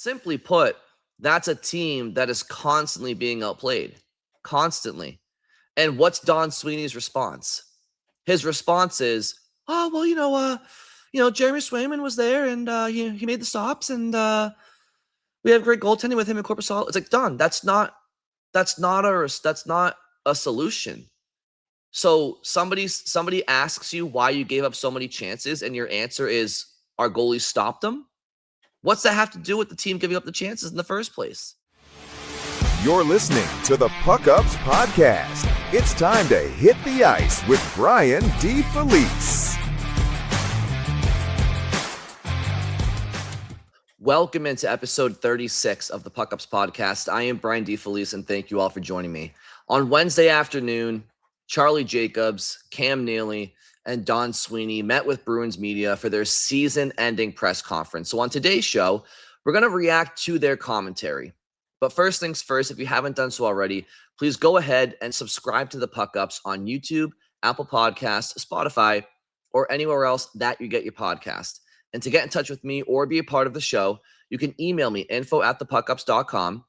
Simply put, that's a team that is constantly being outplayed. Constantly. And what's Don Sweeney's response? His response is, "Oh, well, Jeremy Swayman was there and he made the stops and we have great goaltending with him and Corpusal." It's like, Don, that's not a solution. So somebody asks you why you gave up so many chances, and your answer is our goalie stopped them. What's that have to do with the team giving up the chances in the first place? You're listening to the PuckUps podcast. It's time to hit the ice with Brian DeFelice. Welcome into episode 36 of the PuckUps podcast. I am Brian DeFelice, and thank you all for joining me. On Wednesday afternoon, Charlie Jacobs, Cam Neely, and Don Sweeney met with Bruins media for their season-ending press conference. So on today's show, we're going to react to their commentary. But first things first, if you haven't done so already, please go ahead and subscribe to the PuckUps on YouTube, Apple Podcasts, Spotify, or anywhere else that you get your podcast. And to get in touch with me or be a part of the show, you can email me, info@thepuckups.com.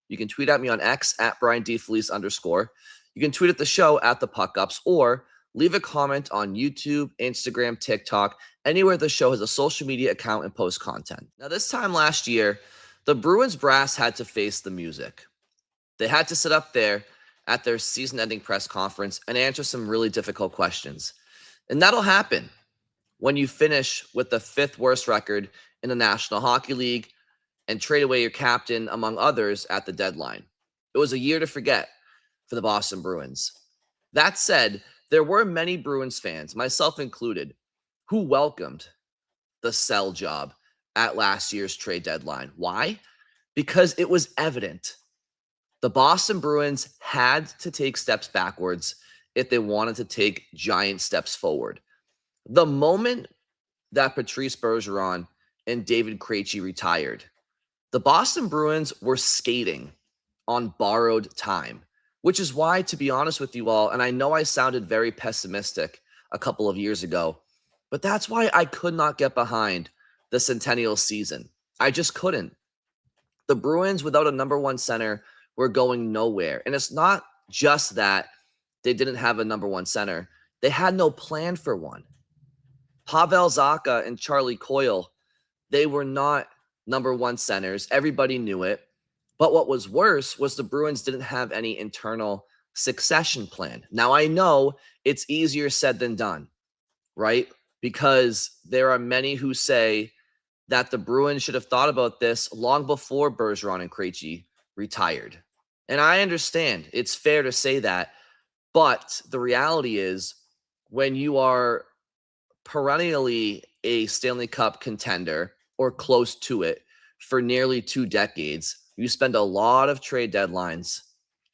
You can tweet at me on X at @BrianDFelice_. You can tweet at the show at the PuckUps, or leave a comment on YouTube, Instagram, TikTok, anywhere the show has a social media account and post content. Now, this time last year, the Bruins brass had to face the music. They had to sit up there at their season-ending press conference and answer some really difficult questions. And that'll happen when you finish with the 5th worst record in the National Hockey League and trade away your captain, among others, at the deadline. It was a year to forget for the Boston Bruins. That said, there were many Bruins fans, myself included, who welcomed the sell job at last year's trade deadline. Why? Because it was evident the Boston Bruins had to take steps backwards if they wanted to take giant steps forward. The moment that Patrice Bergeron and David Krejci retired, the Boston Bruins were skating on borrowed time, which is why, to be honest with you all, and I know I sounded very pessimistic a couple of years ago, but that's why I could not get behind the Centennial season. I just couldn't. The Bruins, without a number one center, were going nowhere. And it's not just that they didn't have a number one center. They had no plan for one. Pavel Zacha and Charlie Coyle, they were not number one centers. Everybody knew it. But what was worse was the Bruins didn't have any internal succession plan. Now, I know it's easier said than done, right? Because there are many who say that the Bruins should have thought about this long before Bergeron and Krejci retired. And I understand it's fair to say that. But the reality is, when you are perennially a Stanley Cup contender or close to it for nearly 2 decades, you spend a lot of trade deadlines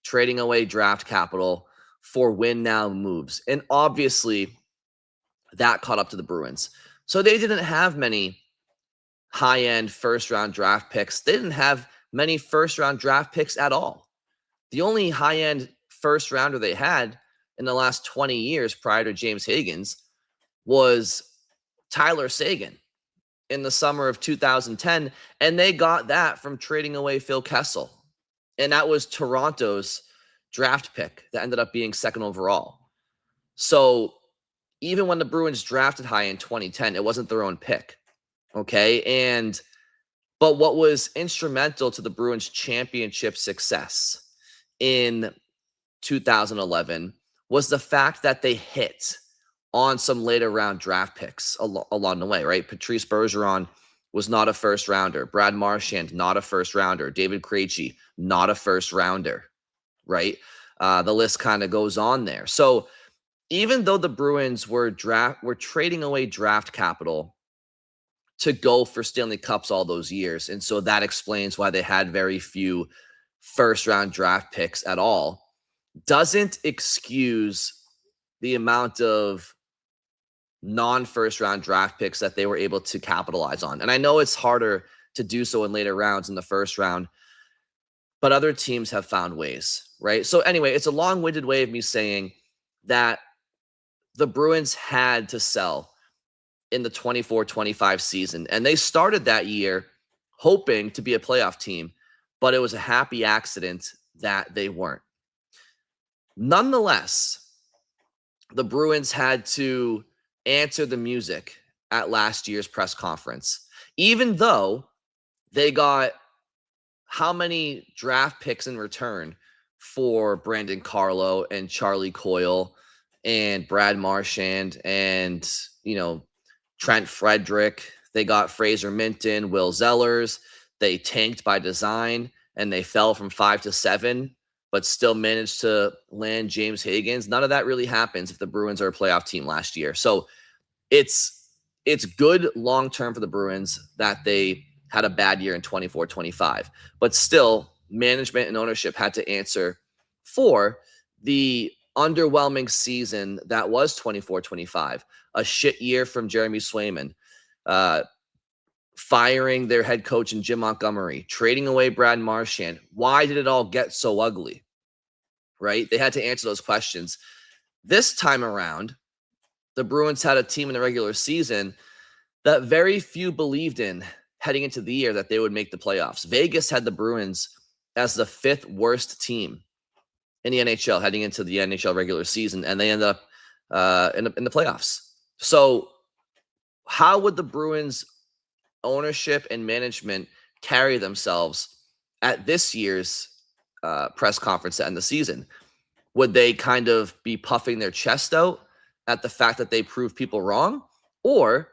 trading away draft capital for win now moves. And obviously that caught up to the Bruins. So they didn't have many high-end first-round draft picks. They didn't have many first-round draft picks at all. The only high-end first-rounder they had in the last 20 years prior to James Higgins was Tyler Seguin in the summer of 2010, and they got that from trading away Phil Kessel. And that was Toronto's draft pick that ended up being 2nd overall. So even when the Bruins drafted high in 2010, it wasn't their own pick, okay? But what was instrumental to the Bruins' championship success in 2011 was the fact that they hit on some later round draft picks along the way, right? Patrice Bergeron was not a first rounder. Brad Marchand, not a first rounder. David Krejci, not a first rounder, right? The list kind of goes on there. So even though the Bruins were trading away draft capital to go for Stanley Cups all those years, and so that explains why they had very few first round draft picks at all, doesn't excuse the amount of non-first round draft picks that they were able to capitalize on. And I know it's harder to do so in later rounds in the first round, but other teams have found ways, right? So anyway, it's a long-winded way of me saying that the Bruins had to sell in the 24-25 season. And they started that year hoping to be a playoff team, but it was a happy accident that they weren't. Nonetheless, the Bruins had to answer the music at last year's press conference, even though they got how many draft picks in return for Brandon Carlo and Charlie Coyle and Brad Marchand and, Trent Frederick. They got Fraser Minton, Will Zellers. They tanked by design and they fell from 5 to 7, but still managed to land James Higgins. None of that really happens if the Bruins are a playoff team last year. So it's good long-term for the Bruins that they had a bad year in 24-25, but still management and ownership had to answer for the underwhelming season that was 24-25, a shit year from Jeremy Swayman, firing their head coach in Jim Montgomery, trading away Brad Marchand. Why did it all get so ugly? Right? They had to answer those questions. This time around, the Bruins had a team in the regular season that very few believed in heading into the year that they would make the playoffs. Vegas had the Bruins as the 5th worst team in the NHL heading into the NHL regular season, and they ended up in the playoffs. So how would the Bruins ownership and management carry themselves at this year's press conference to end the season? Would they kind of be puffing their chest out at the fact that they proved people wrong? Or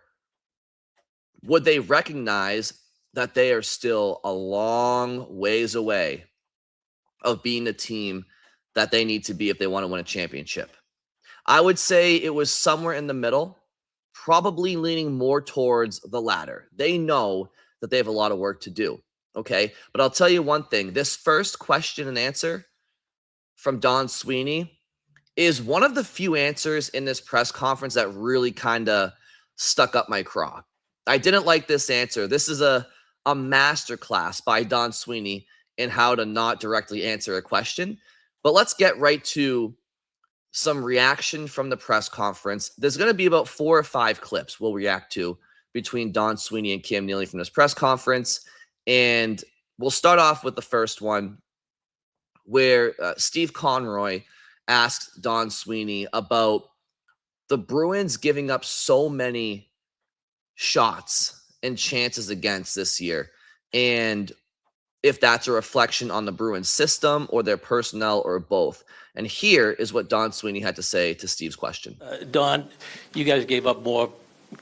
would they recognize that they are still a long ways away of being the team that they need to be if they want to win a championship? I would say it was somewhere in the middle, probably leaning more towards the latter. They know that they have a lot of work to do, okay? But I'll tell you one thing. This first question and answer from Don Sweeney is one of the few answers in this press conference that really kind of stuck up my craw. I didn't like this answer. This is a masterclass by Don Sweeney in how to not directly answer a question. But let's get right to some reaction from the press conference. There's going to be about 4 or 5 clips we'll react to between Don Sweeney and Cam Neely from this press conference. And we'll start off with the first one where Steve Conroy asked Don Sweeney about the Bruins giving up so many shots and chances against this year, and if that's a reflection on the Bruins system or their personnel or both. And here is what Don Sweeney had to say to Steve's question. Don, you guys gave up more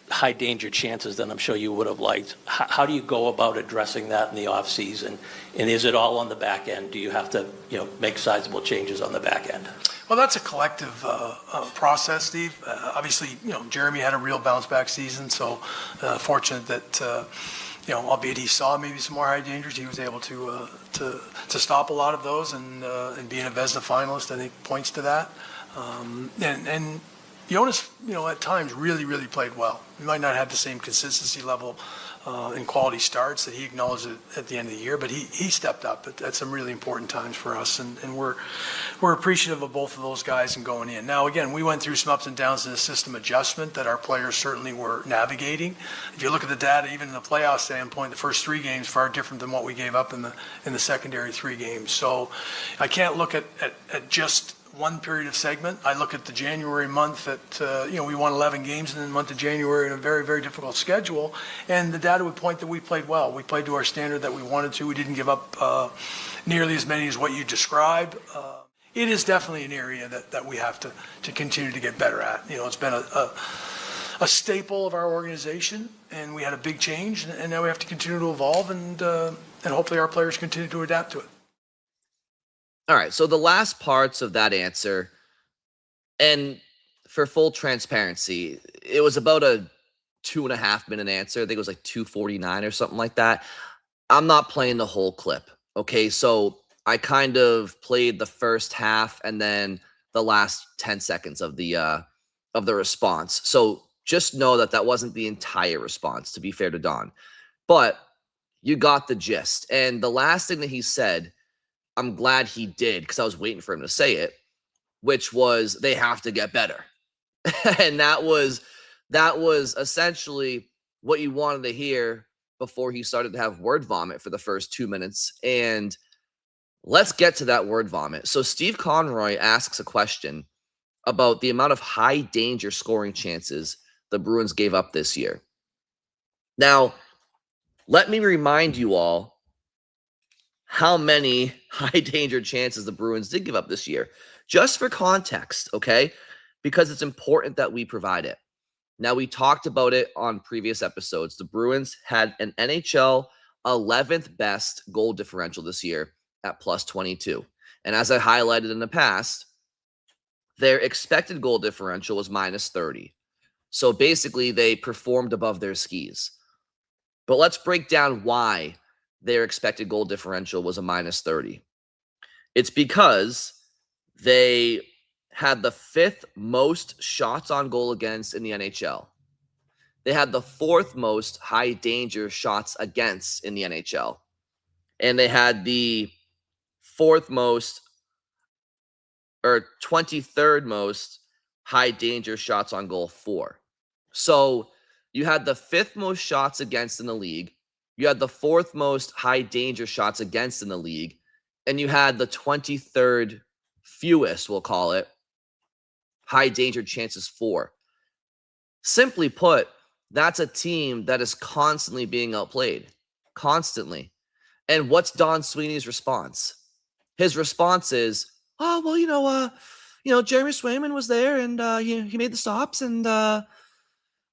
high danger chances than I'm sure you would have liked. How do you go about addressing that in the offseason? And is it all on the back end? Do you have to, make sizable changes on the back end? Well, that's a collective process, Steve. Obviously, Jeremy had a real bounce back season, so fortunate that, albeit he saw maybe some more high dangers, he was able to stop a lot of those, and being a Vezina finalist, I think, points to that. And Jonas, at times really, really played well. He might not have the same consistency level in quality starts that he acknowledged at the end of the year, but he stepped up at some really important times for us, and we're appreciative of both of those guys and going in. Now, again, we went through some ups and downs in the system adjustment that our players certainly were navigating. If you look at the data, even in the playoff standpoint, the first 3 games far different than what we gave up in the secondary 3 games. So I can't look at just one period of segment. I look at the January month that, we won 11 games in the month of January in a very, very difficult schedule. And the data would point that we played well. We played to our standard that we wanted to. We didn't give up nearly as many as what you described. It is definitely an area that we have to continue to get better at. It's been a staple of our organization, and we had a big change, and now we have to continue to evolve, and hopefully our players continue to adapt to it. All right, so the last parts of that answer, and for full transparency, it was about a 2.5-minute answer. I think it was like 2:49 or something like that. I'm not playing the whole clip, okay? So I kind of played the first half and then the last 10 seconds of the response. So just know that wasn't the entire response, to be fair to Don. But you got the gist. And the last thing that he said, I'm glad he did, because I was waiting for him to say it, which was they have to get better. And that was essentially what you wanted to hear before he started to have word vomit for the first 2 minutes. And let's get to that word vomit. So Steve Conroy asks a question about the amount of high danger scoring chances the Bruins gave up this year. Now, let me remind you all how many high danger chances the Bruins did give up this year, just for context, okay? Because it's important that we provide it. Now, we talked about it on previous episodes. The Bruins had an NHL 11th best goal differential this year at plus 22. And as I highlighted in the past, their expected goal differential was minus 30. So basically, they performed above their skis. But let's break down why their expected goal differential was a minus 30. It's because they had the 5th most shots on goal against in the NHL. They had the 4th most high danger shots against in the NHL. And they had the 4th most or 23rd most high danger shots on goal for. So you had the 5th most shots against in the league. You had the 4th most high danger shots against in the league. And you had the 23rd fewest, we'll call it, high danger chances for. Simply put, that's a team that is constantly being outplayed. Constantly. And what's Don Sweeney's response? His response is, oh, well, Jeremy Swayman was there and he made the stops and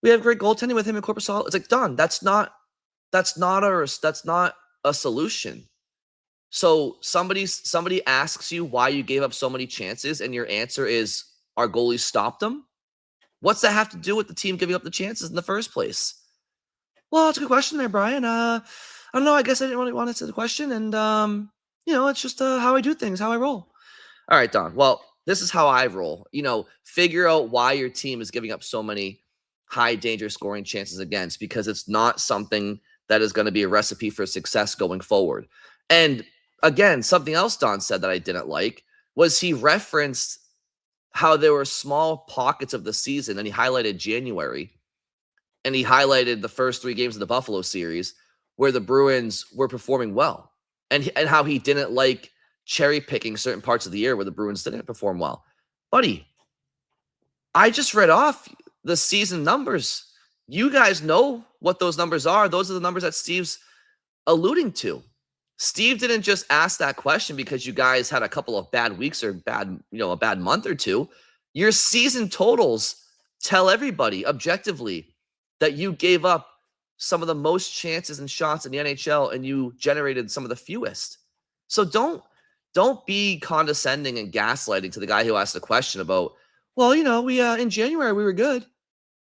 we have great goaltending with him and Corpusalo. It's like, Don, that's not a solution. So somebody asks you why you gave up so many chances and your answer is our goalie stopped them. What's that have to do with the team giving up the chances in the first place? Well, that's a good question there, Brian. I don't know. I guess I didn't really want to answer the question. And, it's just how I do things, how I roll. All right, Don. Well, this is how I roll. Figure out why your team is giving up so many high danger scoring chances against, because it's not something that is going to be a recipe for success going forward. And again, something else Don said that I didn't like was he referenced how there were small pockets of the season, and he highlighted January, and he highlighted the first 3 games of the Buffalo series where the Bruins were performing well, and how he didn't like cherry picking certain parts of the year where the Bruins didn't perform well. Buddy, I just read off the season numbers. You guys know what those numbers are. Those are the numbers that Steve's alluding to. Steve didn't just ask that question because you guys had a couple of bad weeks or a bad month or two. Your season totals tell everybody objectively that you gave up some of the most chances and shots in the NHL and you generated some of the fewest. So don't be condescending and gaslighting to the guy who asked the question about, well, we in January we were good.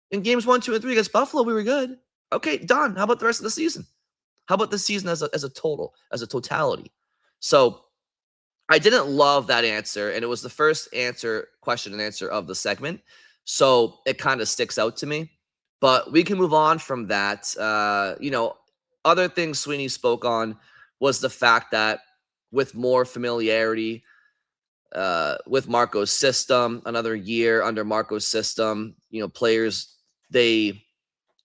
In games 1, 2, and 3 against Buffalo, we were good. Okay, Don, how about the rest of the season? How about the season as a total, as a totality? So I didn't love that answer, and it was the first question and answer of the segment. So it kind of sticks out to me. But we can move on from that. Other things Sweeney spoke on was the fact that with more familiarity with Marco's system, another year under Marco's system, players, they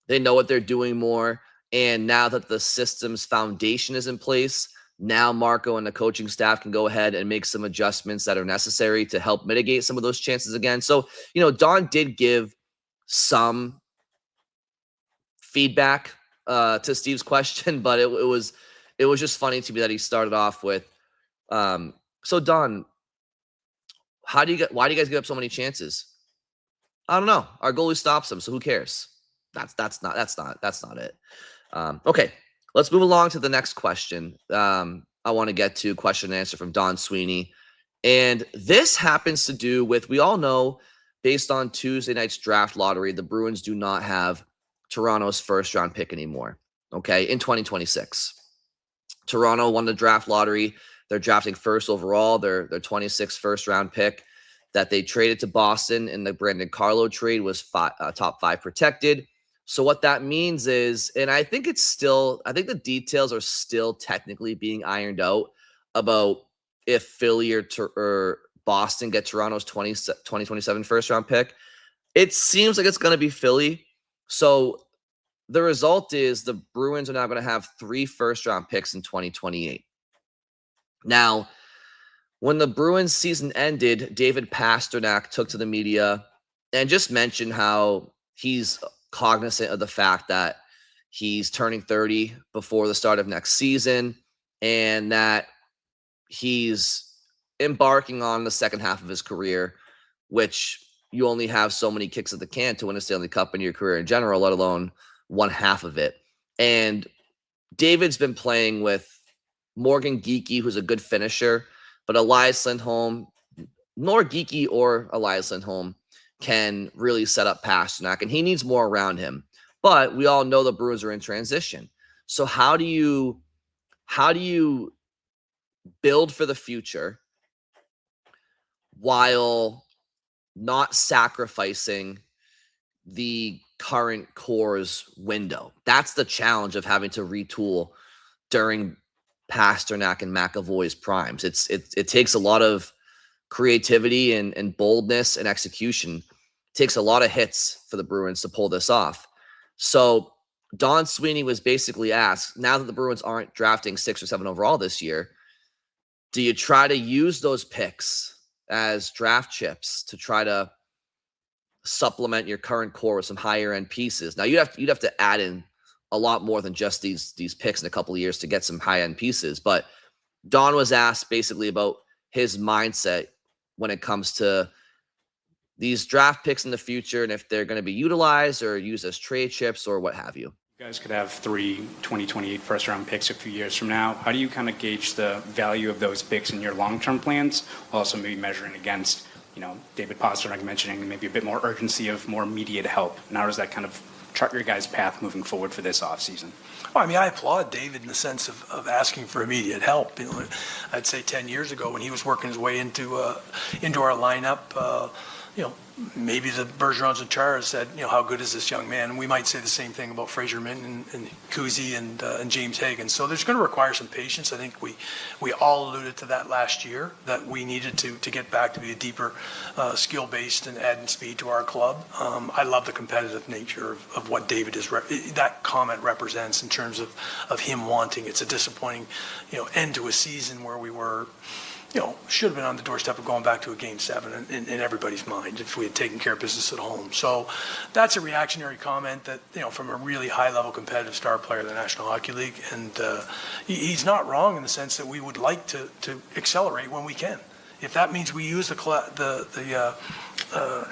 know what they're doing more. And now that the system's foundation is in place, now Marco and the coaching staff can go ahead and make some adjustments that are necessary to help mitigate some of those chances again. So, Don did give some feedback to Steve's question, but it was just funny to me that he started off with, so Don, why do you guys give up so many chances? I don't know. Our goalie stops them, so who cares? That's not it. Okay, let's move along to the next question. I want to get to question and answer from Don Sweeney. And this happens to do with, we all know, based on Tuesday night's draft lottery, the Bruins do not have Toronto's first round pick anymore, okay, in 2026. Toronto won the draft lottery. They're drafting first overall, their 26th first round pick that they traded to Boston in the Brandon Carlo trade was top 5 protected. So what that means is, and I think the details are still technically being ironed out about if Philly or Boston get Toronto's 2027 first round pick. It seems like it's going to be Philly. So the result is the Bruins are now going to have 3 first-round picks in 2028. Now, when the Bruins season ended, David Pastrnak took to the media and just mentioned how he's cognizant of the fact that he's turning 30 before the start of next season and that he's embarking on the second half of his career, which you only have so many kicks at the can to win a Stanley Cup in your career in general, let alone one half of it. And David's been playing with Morgan Geekie, who's a good finisher, but Elias Lindholm, nor Geekie or Elias Lindholm can really set up Pastrnak, and he needs more around him. But we all know the Bruins are in transition. So how do you build for the future while not sacrificing the current core's window? That's the challenge of having to retool during Pastrnak and McAvoy's primes. It takes a lot of creativity and boldness and execution. It takes a lot of hits for the Bruins to pull this off. So Don Sweeney was basically asked, now that the Bruins aren't drafting 6 or 7 overall this year, do you try to use those picks as draft chips to try to supplement your current core with some higher end pieces? Now you'd have to add in a lot more than just these picks in a couple of years to get some high end pieces. But Don was asked basically about his mindset when it comes to these draft picks in the future and if they're going to be utilized or used as trade chips or what have you. You guys could have 3 2028 first-round picks a few years from now. How do you kind of gauge the value of those picks in your long-term plans, while also maybe measuring against, David Pastrnak mentioning maybe a bit more urgency of more immediate help? And how does that kind of chart your guys' path moving forward for this offseason? Well, I mean, I applaud David in the sense of asking for immediate help. I'd say 10 years ago when he was working his way into our lineup, maybe the Bergerons and Chara said, how good is this young man? And we might say the same thing about Fraser Minton and Kuzi and James Hagan. So there's going to require some patience. I think we all alluded to that last year, that we needed to get back to be a deeper skill-based and adding speed to our club. I love the competitive nature of what David that comment represents in terms of him wanting. It's a disappointing, end to a season where we were, should have been on the doorstep of going back to a Game 7 in everybody's mind if we had taken care of business at home. So that's a reactionary comment that, from a really high-level competitive star player in the National Hockey League. And he's not wrong in the sense that we would like to accelerate when we can. If that means we use the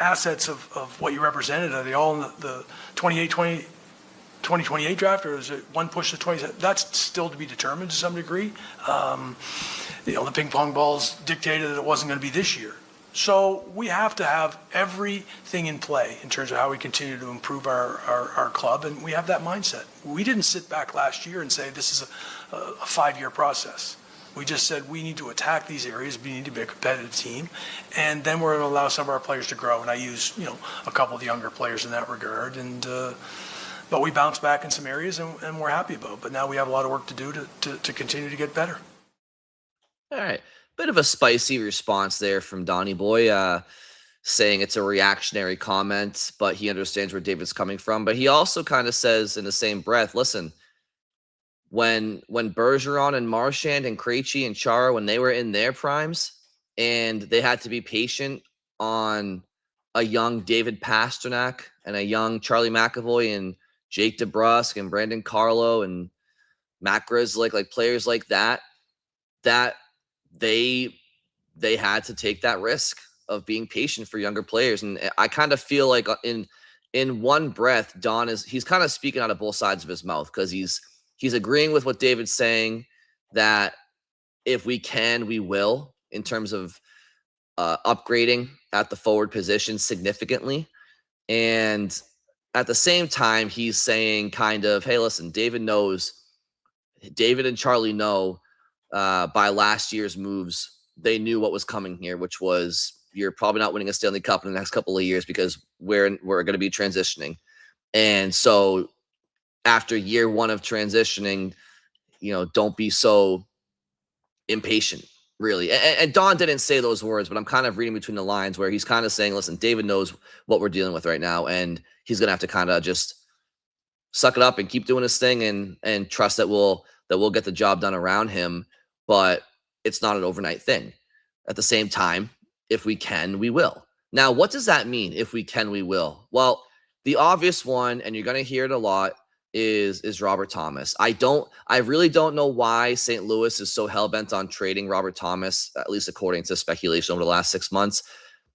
assets of what you represented, are they all in the 2028 draft, or is it one push to 20? That's still to be determined to some degree. The ping pong balls dictated that it wasn't going to be this year. So we have to have everything in play in terms of how we continue to improve our club, and we have that mindset. We didn't sit back last year and say this is a 5-year process. We just said we need to attack these areas, we need to be a competitive team, and then we're going to allow some of our players to grow. And I use a couple of the younger players in that regard, but we bounced back in some areas and we're happy about it. But now we have a lot of work to do to continue to get better. All right. Bit of a spicy response there from Donnie Boy, saying it's a reactionary comment, but he understands where David's coming from. But he also kind of says in the same breath, listen, when Bergeron and Marchand and Krejci and Chara, when they were in their primes and they had to be patient on a young David Pastrnak and a young Charlie McAvoy and Jake DeBrusk and Brandon Carlo and Matt Grzelcyk, like players like that they had to take that risk of being patient for younger players. And I kind of feel like in one breath, he's kind of speaking out of both sides of his mouth, because he's agreeing with what David's saying, that if we can, we will, in terms of upgrading at the forward position significantly. And at the same time, he's saying kind of, hey, listen, David and Charlie know by last year's moves, they knew what was coming here, which was you're probably not winning a Stanley Cup in the next couple of years because we're going to be transitioning. And so after year 1 of transitioning, don't be so impatient, really. And Don didn't say those words, but I'm kind of reading between the lines where he's kind of saying, listen, David knows what we're dealing with right now, and he's going to have to kind of just suck it up and keep doing his thing and trust that we'll get the job done around him. But it's not an overnight thing. At the same time, if we can, we will. Now, what does that mean? If we can, we will. Well, the obvious one, and you're going to hear it a lot, is Robert Thomas. I really don't know why St. Louis is so hell-bent on trading Robert Thomas, at least according to speculation over the last 6 months.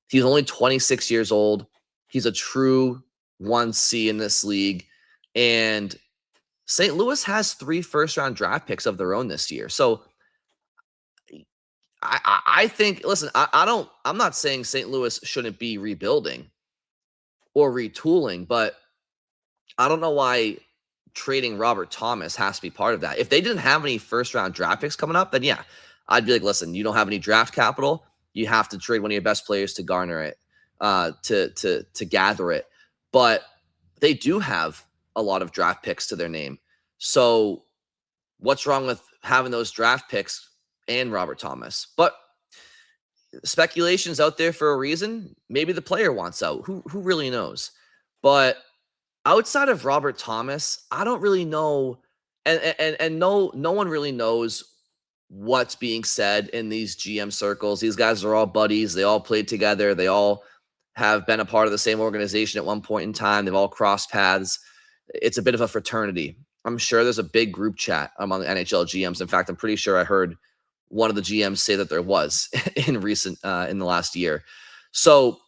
He's only 26 years old. He's a true 1C in this league. And St. Louis has 3 first-round draft picks of their own this year. So I think, listen, I'm not saying St. Louis shouldn't be rebuilding or retooling, but I don't know why trading Robert Thomas has to be part of that. If they didn't have any first-round draft picks coming up, then yeah, I'd be like, listen, you don't have any draft capital. You have to trade one of your best players to garner it, to gather it. But they do have a lot of draft picks to their name. So what's wrong with having those draft picks and Robert Thomas? But speculation's out there for a reason. Maybe the player wants out. Who really knows? But outside of Robert Thomas, I don't really know, and no one really knows what's being said in these GM circles. These guys are all buddies. They all played together. They all have been a part of the same organization at one point in time. They've all crossed paths. It's a bit of a fraternity. I'm sure there's a big group chat among NHL GMs. In fact, I'm pretty sure I heard one of the GMs say that there was in the last year. So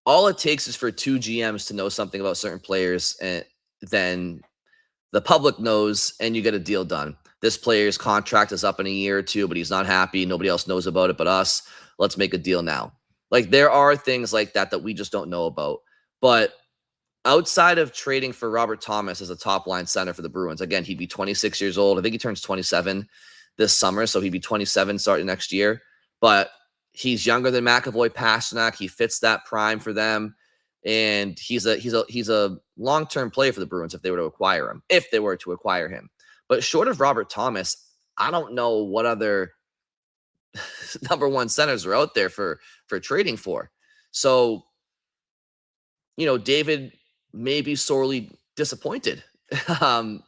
all it takes is for 2 GMs to know something about certain players, and then the public knows, and you get a deal done. This player's contract is up in a year or 2, but he's not happy. Nobody else knows about it but us. Let's make a deal now. Like, there are things like that we just don't know about. But outside of trading for Robert Thomas as a top-line center for the Bruins, again, he'd be 26 years old. I think he turns 27 this summer, so he'd be 27 starting next year. But he's younger than McAvoy, Pastrnak. He fits that prime for them, and he's a long-term play for the Bruins if they were to acquire him. But short of Robert Thomas, I don't know what other number 1 centers are out there for trading for. So, David may be sorely disappointed that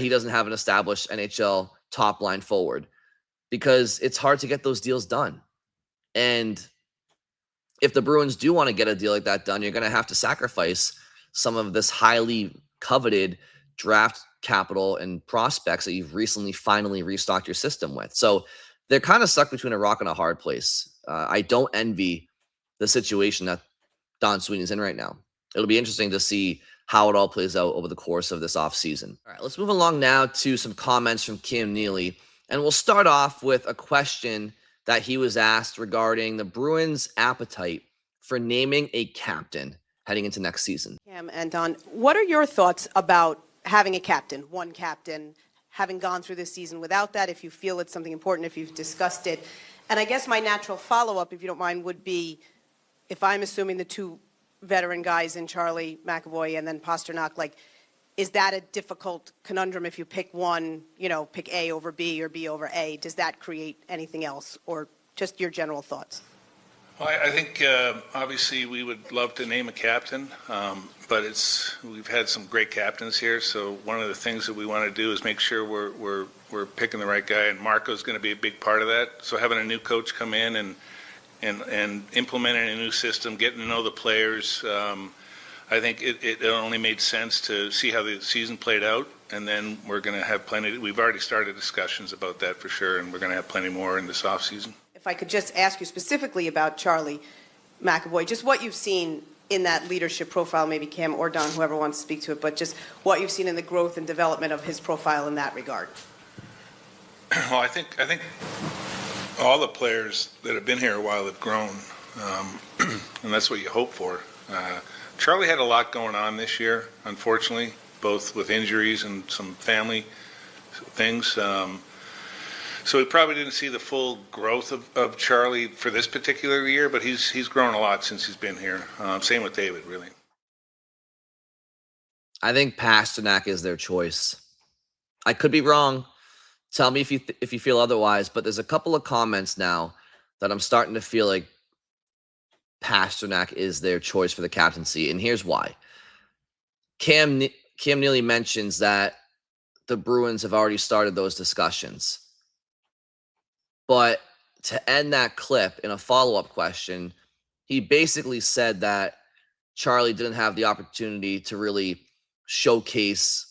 he doesn't have an established NHL top line forward, because it's hard to get those deals done. And if the Bruins do want to get a deal like that done, you're going to have to sacrifice some of this highly coveted draft capital and prospects that you've recently finally restocked your system with. So they're kind of stuck between a rock and a hard place. I don't envy the situation that Don Sweeney's in right now. It'll be interesting to see how it all plays out over the course of this offseason. All right, let's move along now to some comments from Cam Neely. And we'll start off with a question that he was asked regarding the Bruins' appetite for naming a captain heading into next season. Cam and Don, what are your thoughts about having a captain, one captain, having gone through this season without that, if you feel it's something important, if you've discussed it? And I guess my natural follow-up, if you don't mind, would be, if I'm assuming the 2 veteran guys in Charlie McAvoy and then Pastrnak, like, is that a difficult conundrum if you pick one, pick A over B or B over A? Does that create anything else, or just your general thoughts? Well, I think obviously we would love to name a captain, but we've had some great captains here. So one of the things that we want to do is make sure we're picking the right guy, and Marco's going to be a big part of that. So having a new coach come in and implementing a new system, getting to know the players, I think it only made sense to see how the season played out, and then we're going to have plenty. We've already started discussions about that for sure, and we're going to have plenty more in this offseason. If I could just ask you specifically about Charlie McAvoy, just what you've seen in that leadership profile, maybe Cam or Don, whoever wants to speak to it, but just what you've seen in the growth and development of his profile in that regard. Well, I think all the players that have been here a while have grown, and that's what you hope for. Charlie had a lot going on this year, unfortunately, both with injuries and some family things. So we probably didn't see the full growth of Charlie for this particular year, but he's grown a lot since he's been here. Same with David, really. I think Pastrnak is their choice. I could be wrong. Tell me if you feel otherwise, but there's a couple of comments now that I'm starting to feel like Pastrnak is their choice for the captaincy, and here's why. Cam Cam Neely mentions that the Bruins have already started those discussions. But to end that clip in a follow-up question, he basically said that Charlie didn't have the opportunity to really showcase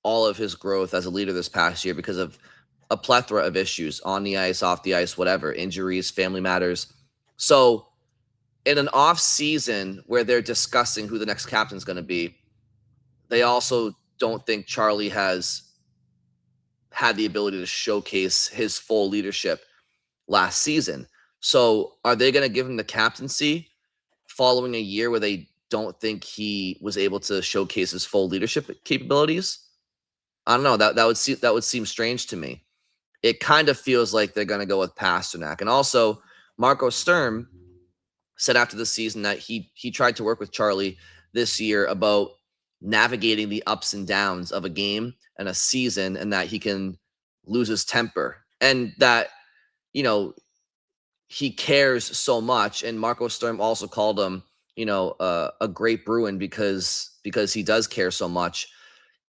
all of his growth as a leader this past year because of a plethora of issues on the ice, off the ice, whatever, injuries, family matters. So in an off season where they're discussing who the next captain is going to be, they also don't think Charlie has had the ability to showcase his full leadership last season. So are they going to give him the captaincy following a year where they don't think he was able to showcase his full leadership capabilities? I don't know. That would seem strange to me. It kind of feels like they're going to go with Pasternak. And also, Marco Sturm said after the season that he tried to work with Charlie this year about navigating the ups and downs of a game and a season, and that he can lose his temper, and that, you know, he cares so much. And Marco Sturm also called him, a great Bruin because he does care so much.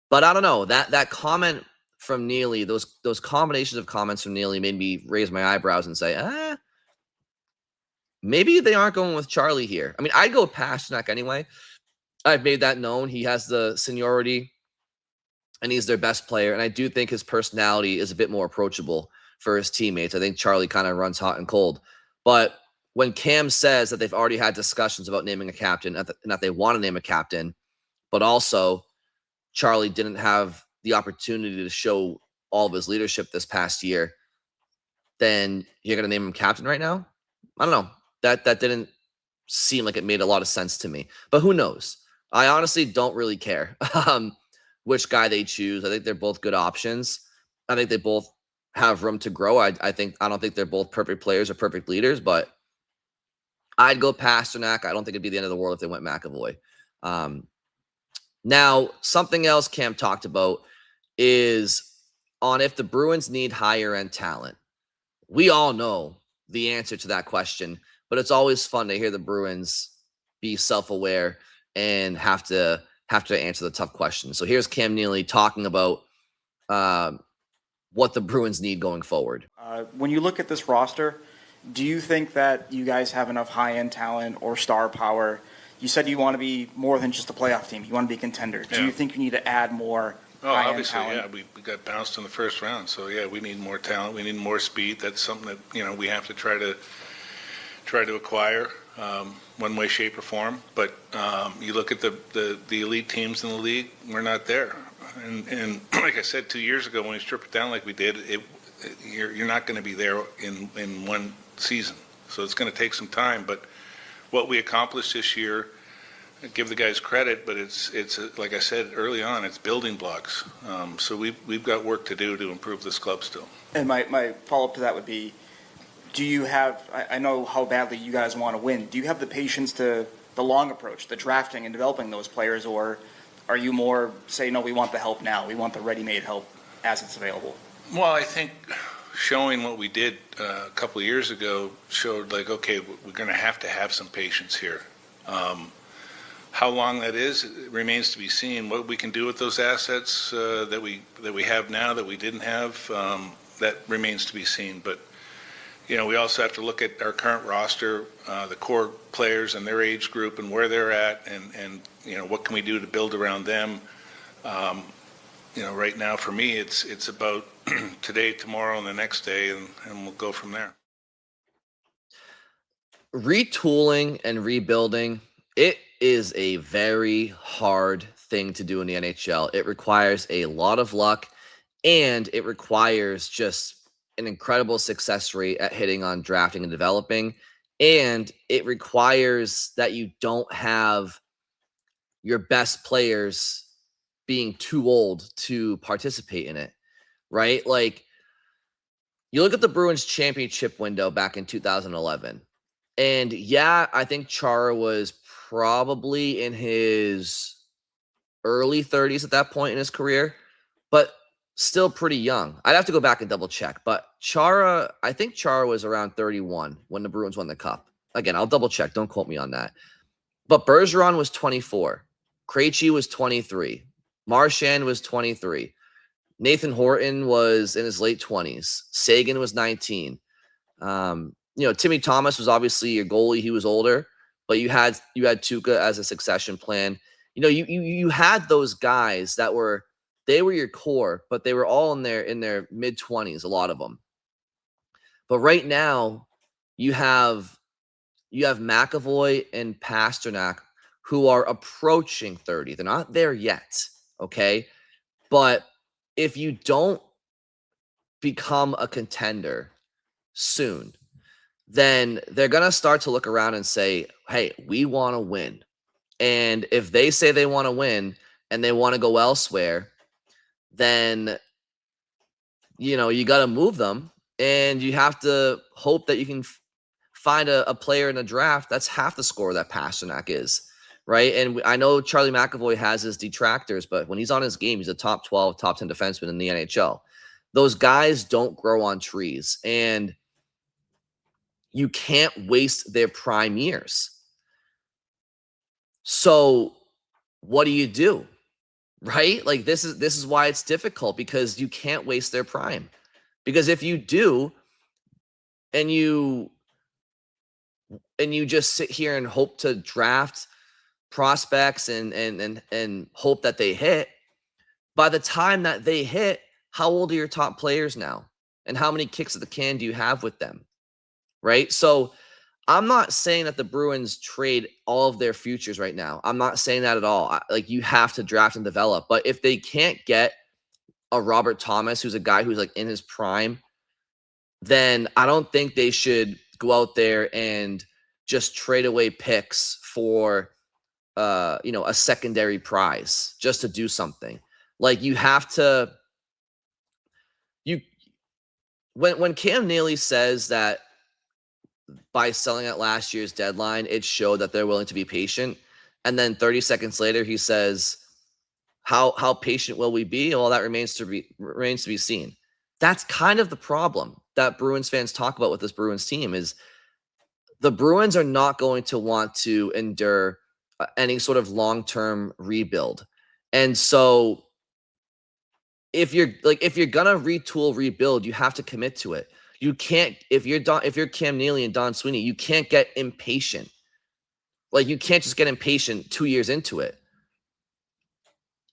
But I don't know, that comment from Neely, those combinations of comments from Neely made me raise my eyebrows and say, maybe they aren't going with Charlie here. I mean, I'd go Pasternak anyway. I've made that known. He has the seniority and he's their best player. And I do think his personality is a bit more approachable for his teammates. I think Charlie kind of runs hot and cold. But when Cam says that they've already had discussions about naming a captain and that they want to name a captain, but also Charlie didn't have the opportunity to show all of his leadership this past year, then you're going to name him captain right now? I don't know. That didn't seem like it made a lot of sense to me. But who knows? I honestly don't really care which guy they choose. I think they're both good options. I think they both have room to grow. I don't think they're both perfect players or perfect leaders, but I'd go Pasternak. I don't think it'd be the end of the world if they went McAvoy. Now, something else Cam talked about is on if the Bruins need higher end talent. We all know the answer to that question, but it's always fun to hear the Bruins be self-aware and have to answer the tough questions. So here's Cam Neely talking about what the Bruins need going forward. When you look at this roster, do you think that you guys have enough high-end talent or star power? You said you want to be more than just a playoff team. You want to be a contender. Do you think you need to add more high-end obviously, talent? yeah. We got bounced in the first round. So, yeah, we need more talent. We need more speed. That's something that, we have to try to acquire one way, shape, or form. But you look at the elite teams in the league, we're not there. And like I said, 2 years ago when we stripped it down like we did, you're not going to be there in one season. So it's going to take some time. But what we accomplished this year, I give the guys credit, but it's like I said early on, it's building blocks. So we've got work to do to improve this club still. And my follow-up to that would be, do you have, I know how badly you guys want to win, do you have the patience to the long approach, the drafting and developing those players, or are you more say, no, we want the help now, we want the ready-made help as it's available? Well, I think showing what we did a couple of years ago showed like, okay, we're going to have some patience here. How long that is, it remains to be seen. What we can do with those assets that we have now that we didn't have, that remains to be seen. But we also have to look at our current roster, the core players and their age group and where they're at, and what can we do to build around them. Right now for me, it's about today, tomorrow, and the next day, and we'll go from there. Retooling and rebuilding, it is a very hard thing to do in the NHL. It requires a lot of luck, and it requires just an incredible success rate at hitting on drafting and developing. And it requires that you don't have your best players being too old to participate in it, right? Like, you look at the Bruins championship window back in 2011, and yeah, I think Chara was probably in his early 30s at that point in his career, but still pretty young. I'd have to go back and double check, but I think Chara was around 31 when the Bruins won the cup. Again, I'll double check. Don't quote me on that. But Bergeron was 24. Krejci was 23. Marchand was 23. Nathan Horton was in his late 20s. Sagan was 19. Timmy Thomas was obviously your goalie. He was older, but you had Tuukka as a succession plan. You had those guys that were your core, but they were all in their mid 20s, a lot of them. But right now, you have McAvoy and Pasternak who are approaching 30. They're not there yet, okay? But if you don't become a contender soon, then they're going to start to look around and say, hey, we want to win. And if they say they want to win and they want to go elsewhere, then, you got to move them, and you have to hope that you can find a player in the draft that's half the score that Pasternak is, right? And I know Charlie McAvoy has his detractors, but when he's on his game, he's a top 12, top 10 defenseman in the NHL. Those guys don't grow on trees, and you can't waste their prime years. So what do? Right? Like this is why it's difficult, because you can't waste their prime. Because if you do, and you just sit here and hope to draft prospects and hope that they hit, by the time that they hit, how old are your top players now? And how many kicks at the can do you have with them? Right? So I'm not saying that the Bruins trade all of their futures right now. I'm not saying that at all. You have to draft and develop. But if they can't get a Robert Thomas, who's a guy who's like in his prime, then I don't think they should go out there and just trade away picks for a secondary prize just to do something. Like, you have to when Cam Neely says that by selling at last year's deadline, it showed that they're willing to be patient, and then 30 seconds later he says, how patient will we be? Well, that remains to be seen. That's kind of the problem that Bruins fans talk about with this Bruins team, is the Bruins are not going to want to endure any sort of long-term rebuild. And so if you're gonna rebuild, you have to commit to it. You can't, if you're Cam Neely and Don Sweeney, you can't get impatient. Like, you can't just get impatient 2 years into it.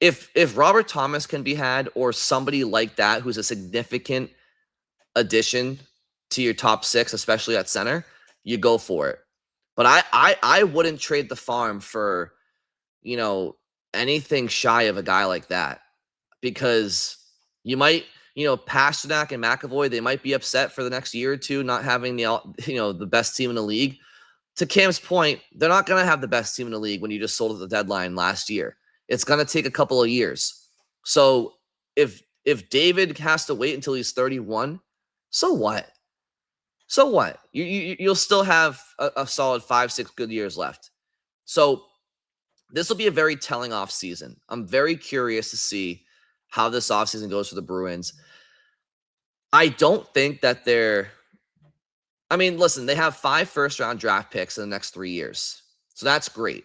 If Robert Thomas can be had, or somebody like that who's a significant addition to your top six, especially at center, you go for it. But I wouldn't trade the farm for, anything shy of a guy like that, because you might, Pasternak and McAvoy, they might be upset for the next year or two not having the best team in the league. To Cam's point, they're not going to have the best team in the league when you just sold at the deadline last year. It's going to take a couple of years. So if David has to wait until he's 31, so what? So what? You'll still have a solid 5-6 good years left. So this will be a very telling offseason. I'm very curious to see how this offseason goes for the Bruins. I don't think that listen, they have 5 first-round draft picks in the next 3 years. So that's great.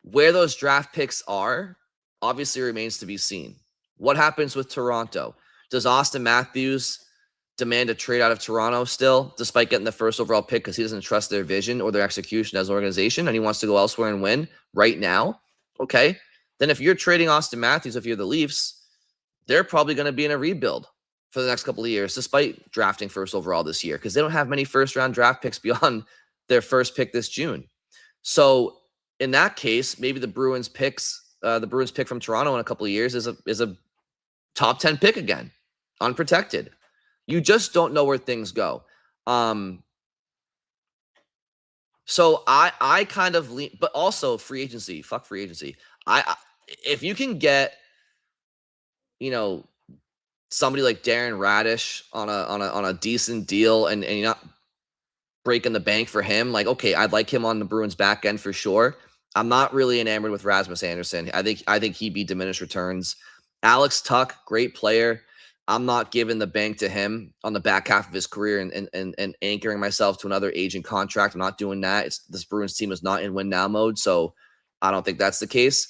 Where those draft picks are obviously remains to be seen. What happens with Toronto? Does Austin Matthews demand a trade out of Toronto still, despite getting the first overall pick, because he doesn't trust their vision or their execution as an organization, and he wants to go elsewhere and win right now? Okay. Then if you're trading Austin Matthews, if you're the Leafs, they're probably going to be in a rebuild for the next couple of years, despite drafting first overall this year, because they don't have many first-round draft picks beyond their first pick this June. So in that case, maybe the Bruins pick from Toronto in a couple of years is a top 10 pick again, unprotected. You just don't know where things go. So I kind of lean, but also free agency. Fuck free agency. If you can get, somebody like Darren Radish on a decent deal, and you're not breaking the bank for him, like, okay, I'd like him on the Bruins back end for sure. I'm not really enamored with Rasmus Anderson. I think he'd be diminished returns. Alex Tuck, great player. I'm not giving the bank to him on the back half of his career and anchoring myself to another agent contract. I'm not doing that. This Bruins team is not in win now mode, so I don't think that's the case.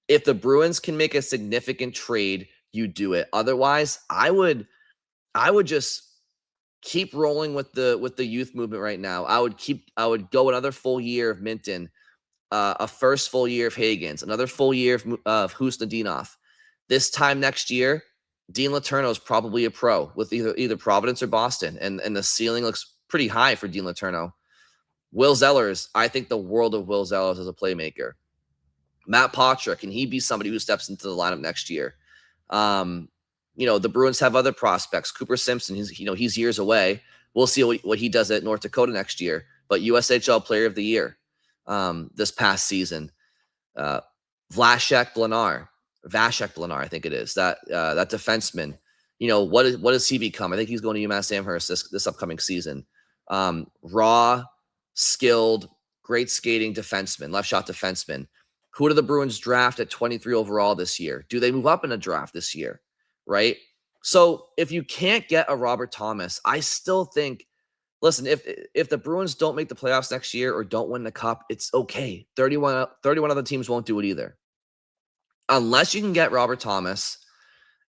If the Bruins can make a significant trade, you do it. Otherwise, I would just keep rolling with the youth movement right now. I would go another full year of Minton, a first full year of Higgins, another full year of Husnudinov. This time next year, Dean Letourneau is probably a pro with either Providence or Boston, and the ceiling looks pretty high for Dean Letourneau. Will Zellers, I think the world of Will Zellers as a playmaker. Matt Poitras, can he be somebody who steps into the lineup next year? The Bruins have other prospects. Cooper Simpson, he's years away. We'll see what he does at North Dakota next year. But USHL Player of the Year this past season. Vashek Blanar, I think it is, that defenseman. What does he become? I think he's going to UMass Amherst this upcoming season. Raw, skilled, great skating defenseman, left shot defenseman. Who do the Bruins draft at 23 overall this year? Do they move up in a draft this year? Right? So if you can't get a Robert Thomas, I still think, listen, if the Bruins don't make the playoffs next year or don't win the cup, it's okay. 31 other teams won't do it either. Unless you can get Robert Thomas.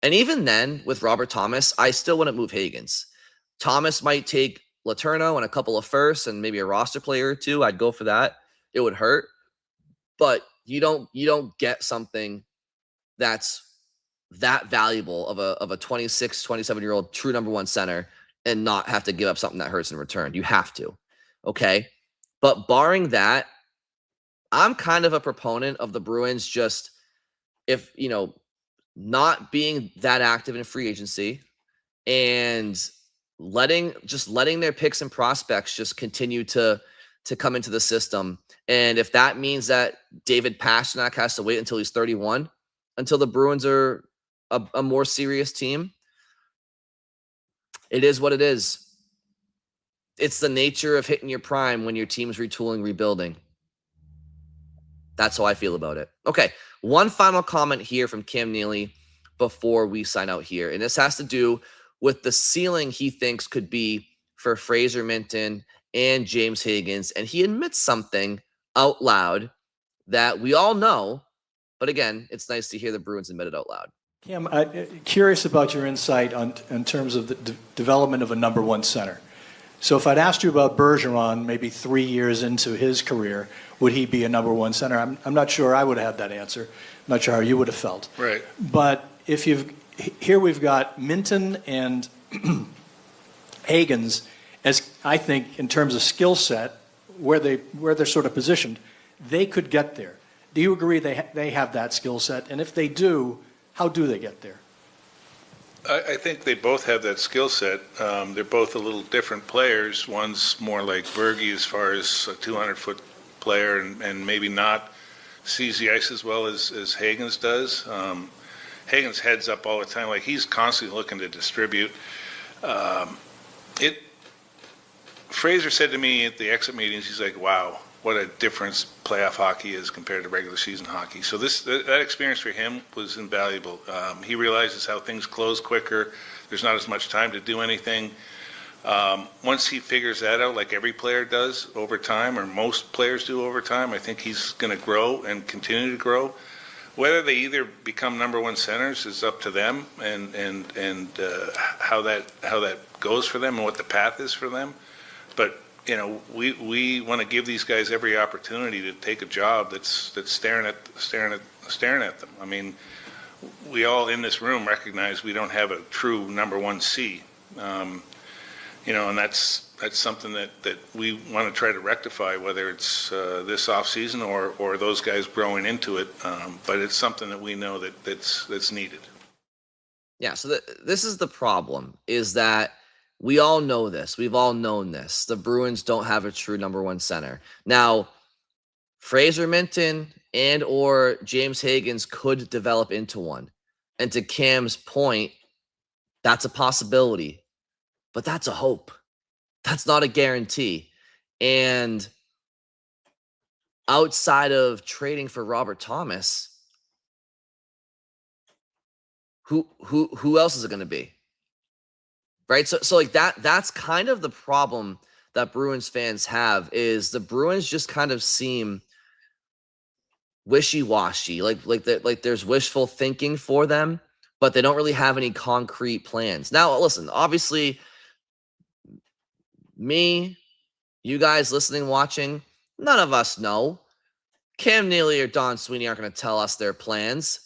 And even then, with Robert Thomas, I still wouldn't move Higgins. Thomas might take Letourneau and a couple of firsts and maybe a roster player or two. I'd go for that. It would hurt. But you don't get something that's that valuable of a 26, 27-year-old true number one center and not have to give up something that hurts in return. You have to. Okay? But barring that, I'm kind of a proponent of the Bruins just, not being that active in free agency and letting their picks and prospects just continue to come into the system. And if that means that David Pastrnak has to wait until he's 31, until the Bruins are a more serious team, it is what it is. It's the nature of hitting your prime when your team's retooling, rebuilding. That's how I feel about it. Okay, one final comment here from Cam Neely before we sign out here. And this has to do with the ceiling he thinks could be for Fraser Minton and James Higgins. And he admits something out loud that we all know. But again, it's nice to hear the Bruins admit it out loud. Cam, curious about your insight in terms of the development of a number one center. So if I'd asked you about Bergeron maybe 3 years into his career, would he be a number one center? I'm not sure I would have had that answer. I'm not sure how you would have felt. Right. But here we've got Minton and Higgins, as I think in terms of skill set, where they're sort of positioned, they could get there. Do you agree they have that skill set? And if they do, how do they get there? I think they both have that skill set. They're both a little different players. One's more like Berge as far as a 200-foot player and maybe not sees the ice as well as Higgins does. Higgins heads up all the time. Like, he's constantly looking to distribute. Fraser said to me at the exit meetings, he's like, wow, what a difference playoff hockey is compared to regular season hockey. So that experience for him was invaluable. He realizes how things close quicker. There's not as much time to do anything. Once he figures that out, like every player does over time, or most players do over time, I think he's going to grow and continue to grow. Whether they either become number one centers is up to them, and how that goes for them and what the path is for them. But we want to give these guys every opportunity to take a job that's staring at them. I mean, we all in this room recognize we don't have a true number one C, and that's something that we want to try to rectify, whether it's this off season or those guys growing into it. But it's something that we know that's needed. Yeah. So this is the problem: is that we all know this. We've all known this. The Bruins don't have a true number one center. Now, Fraser Minton and or James Higgins could develop into one. And to Cam's point, that's a possibility. But that's a hope. That's not a guarantee. And outside of trading for Robert Thomas, who else is it going to be? Right. So like that's kind of the problem that Bruins fans have, is the Bruins just kind of seem wishy-washy. Like there's wishful thinking for them, but they don't really have any concrete plans. Now, listen, obviously, me, you guys listening, watching, none of us know. Cam Neely or Don Sweeney aren't going to tell us their plans.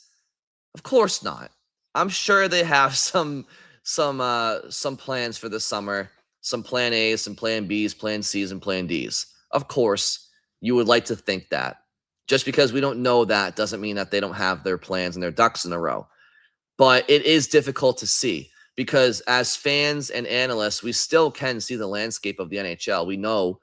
Of course not. I'm sure they have some plans for the summer, some plan A's, some plan B's, plan C's, and plan D's. Of course, you would like to think that. Just because we don't know that doesn't mean that they don't have their plans and their ducks in a row. But it is difficult to see because as fans and analysts, we still can see the landscape of the NHL. We know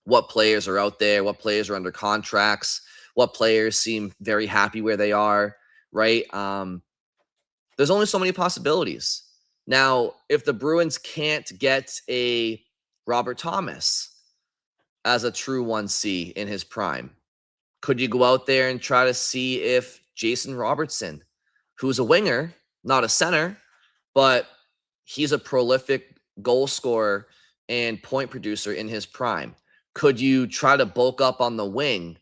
what players are out there, what players are under contracts, what players seem very happy where they are, right? There's only so many possibilities. Now, if the Bruins can't get a Robert Thomas as a true 1C in his prime, could you go out there and try to see if Jason Robertson, who's a winger, not a center, but he's a prolific goal scorer and point producer in his prime, could you try to bulk up on the wing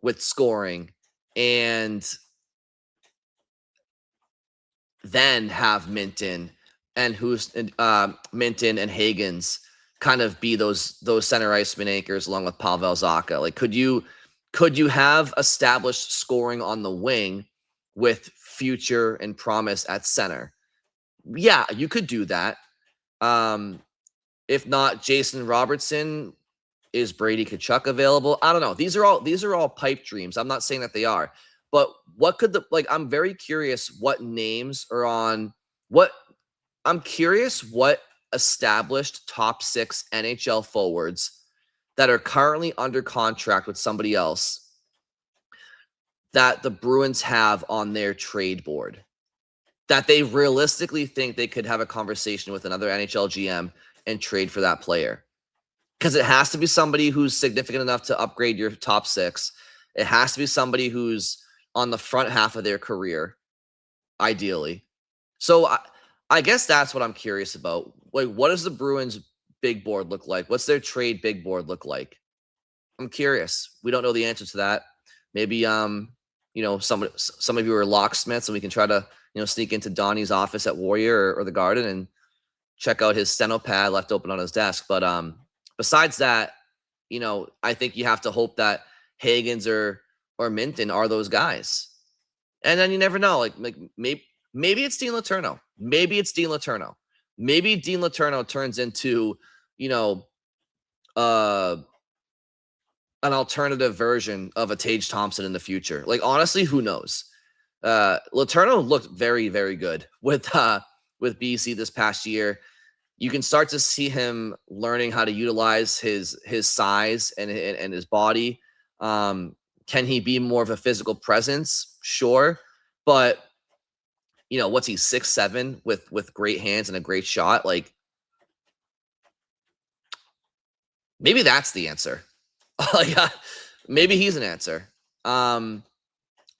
with scoring and then have Minton and Minton and Higgins kind of be those center iceman anchors along with Pavel Zacha? Like, could you have established scoring on the wing with future and promise at center? Yeah, you could do that. If not Jason Robertson, is Brady Tkachuk available? I don't know. These are all pipe dreams. I'm not saying that they are. But what could I'm very curious what names are on what I'm curious what established top 6 NHL forwards that are currently under contract with somebody else that the Bruins have on their trade board that they realistically think they could have a conversation with another NHL GM and trade for that player. Because it has to be somebody who's significant enough to upgrade your top 6. It has to be somebody who's on the front half of their career, ideally. So I guess that's what I'm curious about. Like, what does the Bruins big board look like? What's their trade big board look like? I'm curious. We don't know the answer to that. Maybe some of you are locksmiths, and we can try to sneak into Donnie's office at Warrior or the Garden and check out his steno pad left open on his desk. But besides that, I think you have to hope that Higgins or Minton are those guys. And then you never know. Like maybe it's Dean Letourneau. Maybe it's Dean Letourneau. Maybe Dean Letourneau turns into, an alternative version of a Tage Thompson in the future. Like, honestly, who knows? Letourneau looked very, very good with BC this past year. You can start to see him learning how to utilize his size and his body. Can he be more of a physical presence? Sure. But, what's he, 6'7" with great hands and a great shot? Like, maybe that's the answer. Maybe he's an answer.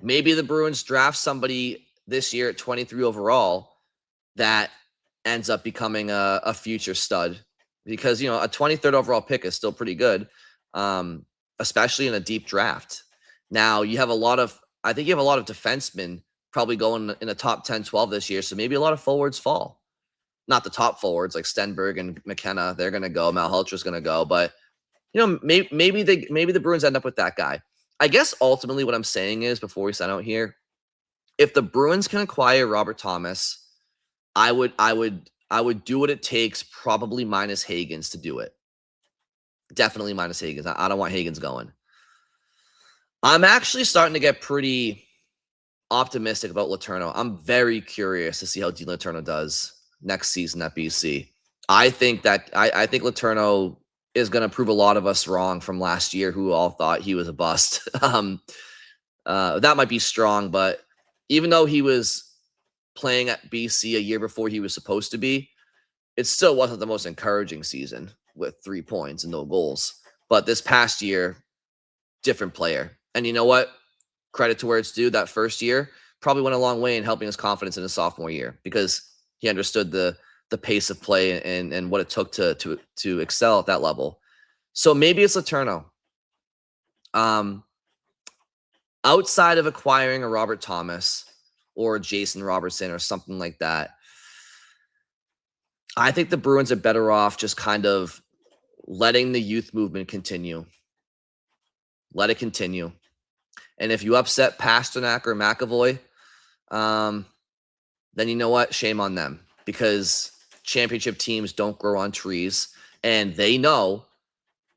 Maybe the Bruins draft somebody this year at 23 overall that ends up becoming a future stud, because a 23rd overall pick is still pretty good, especially in a deep draft. Now you have I think you have a lot of defensemen probably going in the top 10, 12 this year. So maybe a lot of forwards fall. Not the top forwards like Stenberg and McKenna. They're going to go. Malholtra's going to go. But maybe the Bruins end up with that guy. I guess ultimately what I'm saying is, before we sign out here, if the Bruins can acquire Robert Thomas, I would do what it takes, probably minus Higgins, to do it. Definitely minus Higgins. I don't want Higgins going. I'm actually starting to get pretty optimistic about Letourneau. I'm very curious to see how Dean Letourneau does next season at BC. I think Letourneau is going to prove a lot of us wrong from last year, who all thought he was a bust. That might be strong, but even though he was playing at BC a year before he was supposed to be, it still wasn't the most encouraging season with 3 points and no goals. But this past year, different player. And you know what? Credit to where it's due. That first year probably went a long way in helping his confidence in his sophomore year, because he understood the pace of play and what it took to excel at that level. So maybe it's Letourneau. outside of acquiring a Robert Thomas or Jason Robertson or something like that, I think the Bruins are better off just kind of letting the youth movement continue. Let it continue. And if you upset Pasternak or McAvoy, then you know what? Shame on them, because championship teams don't grow on trees. And they know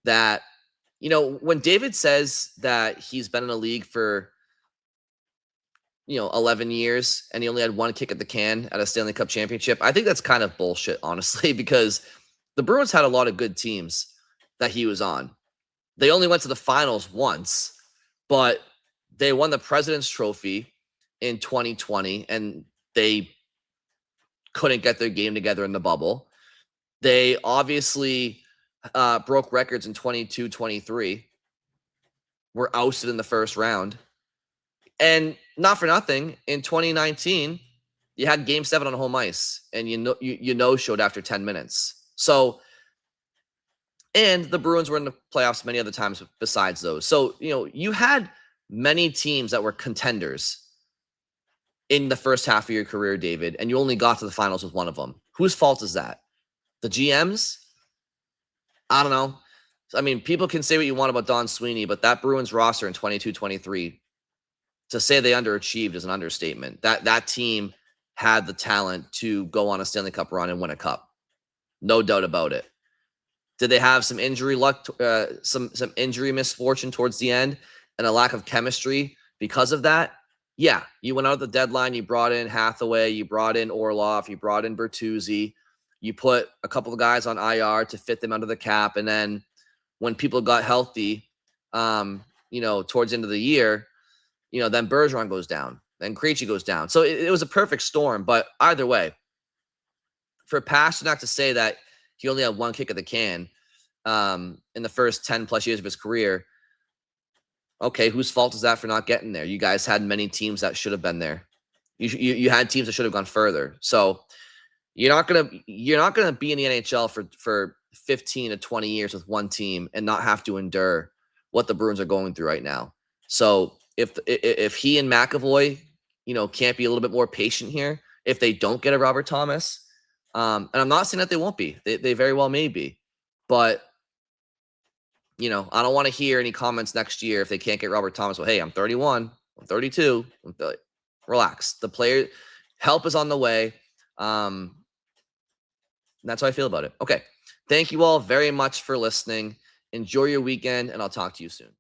that, when David says that he's been in a league for, 11 years and he only had one kick at the can at a Stanley Cup championship, I think that's kind of bullshit, honestly, because the Bruins had a lot of good teams that he was on. They only went to the finals once, but they won the President's Trophy in 2020, and they couldn't get their game together in the bubble. They obviously broke records in 22-23, were ousted in the first round. And not for nothing, in 2019, you had Game 7 on home ice, and you no-showed after 10 minutes. So, and the Bruins were in the playoffs many other times besides those. So, you had many teams that were contenders in the first half of your career, David, and you only got to the finals with one of them. Whose fault is that? The GMs? I don't know. I mean, people can say what you want about Don Sweeney, but that Bruins roster in 22-23, to say they underachieved is an understatement. That team had the talent to go on a Stanley Cup run and win a cup. No doubt about it. Did they have some injury luck, some injury misfortune towards the end and a lack of chemistry because of that? Yeah, you went out at the deadline, you brought in Hathaway, you brought in Orlov, you brought in Bertuzzi, you put a couple of guys on IR to fit them under the cap, and then when people got healthy, towards the end of the year, then Bergeron goes down, then Krejci goes down. So it was a perfect storm. But either way, for Pasternak to say that he only had one kick at the can in the first 10 plus years of his career, okay, whose fault is that for not getting there? You guys had many teams that should have been there. You had teams that should have gone further. So you're not gonna be in the NHL for 15 to 20 years with one team and not have to endure what the Bruins are going through right now. So if he and McAvoy, can't be a little bit more patient here, if they don't get a Robert Thomas, and I'm not saying that they won't be, they very well may be, but I don't want to hear any comments next year if they can't get Robert Thomas. Well, hey, I'm 31, I'm 32. Relax. The player help is on the way. And that's how I feel about it. Okay. Thank you all very much for listening. Enjoy your weekend, and I'll talk to you soon.